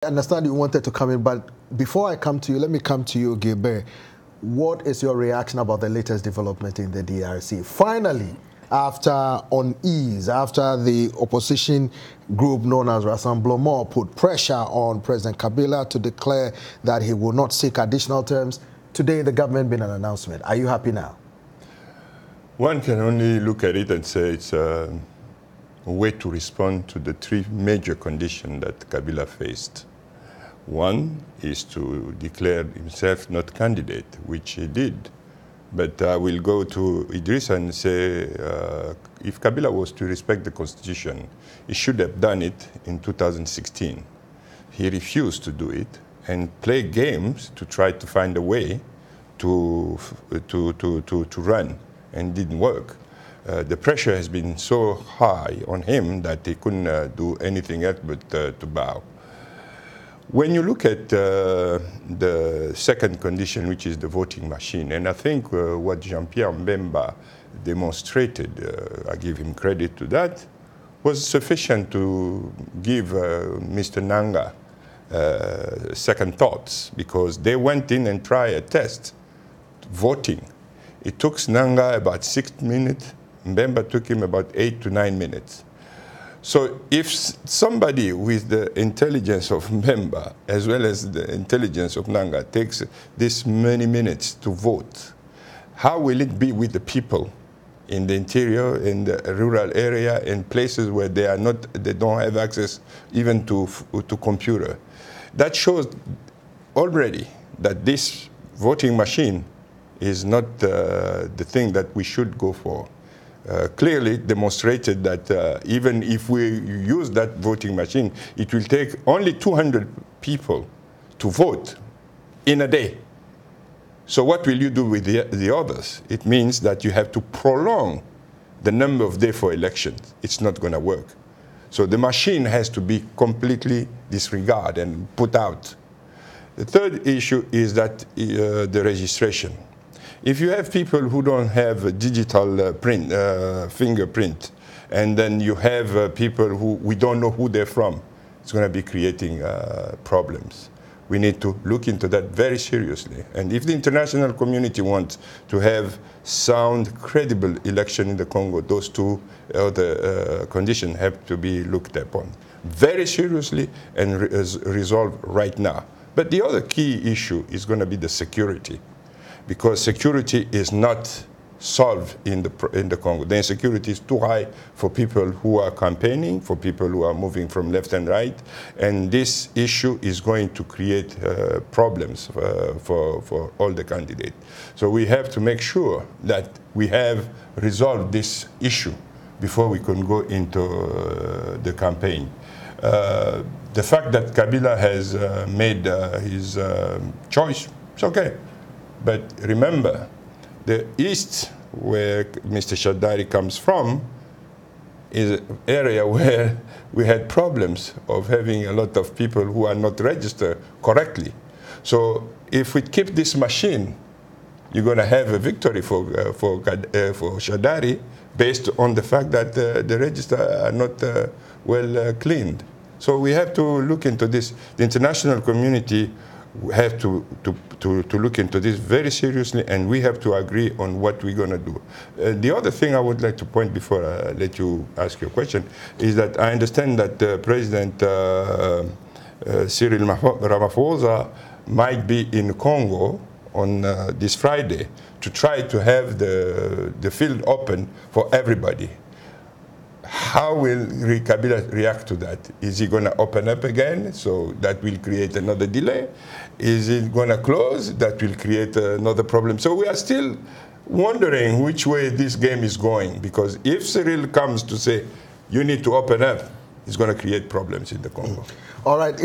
I understand you wanted to come in, but before I come to you, let me come to you, Gilbert. What is your reaction about the latest development in the DRC? Finally, after unease, after the opposition group known as Rassemblement put pressure on President Kabila to declare that he will not seek additional terms, today the government made an announcement. Are you happy now? One can only look at it and say it's a way to respond to the three major conditions that Kabila faced. One is to declare himself not candidate, which he did. But I will go to Idris and say, if Kabila was to respect the constitution, he should have done it in 2016. He refused to do it and play games to try to find a way to run, and didn't work. The pressure has been so high on him that he couldn't do anything else but to bow. When you look at the second condition, which is the voting machine, and I think what Jean-Pierre Mbemba demonstrated, I give him credit to that, was sufficient to give Mr. Nanga second thoughts, because they went in and tried a test, voting. It took Nanga about 6 minutes, Mbemba took him about 8 to 9 minutes. So if somebody with the intelligence of Mbemba, as well as the intelligence of Nanga, takes this many minutes to vote, how will it be with the people in the interior, in the rural area, in places where they don't have access even to computer? That shows already that this voting machine is not the thing that we should go for. Clearly demonstrated that even if we use that voting machine, it will take only 200 people to vote in a day. So what will you do with the others? It means that you have to prolong the number of days for elections. It's not going to work. So the machine has to be completely disregarded and put out. The third issue is that the registration. If you have people who don't have a digital fingerprint, and then you have people who we don't know who they're from, it's going to be creating problems. We need to look into that very seriously. And if the international community wants to have sound, credible election in the Congo, those two other conditions have to be looked upon very seriously and resolved right now. But the other key issue is going to be the security, because security is not solved in the Congo. The insecurity is too high for people who are campaigning, for people who are moving from left and right, and this issue is going to create problems for all the candidates. So we have to make sure that we have resolved this issue before we can go into the campaign. The fact that Kabila has made his choice, it's okay. But remember, the east, where Mr. Shadari comes from, is an area where we had problems of having a lot of people who are not registered correctly. So if we keep this machine, you're going to have a victory for Shadari based on the fact that the register are not well cleaned. So we have to look into this. The international community have to look into this very seriously, and we have to agree on what we're going to do. The other thing I would like to point before I let you ask your question is that I understand that President Cyril Ramaphosa might be in Congo on this Friday to try to have the field open for everybody. How will Kabila react to that? Is he going to open up again? So that will create another delay. Is it going to close? That will create another problem. So we are still wondering which way this game is going, because if Cyril comes to say, you need to open up, it's going to create problems in the Congo. All right.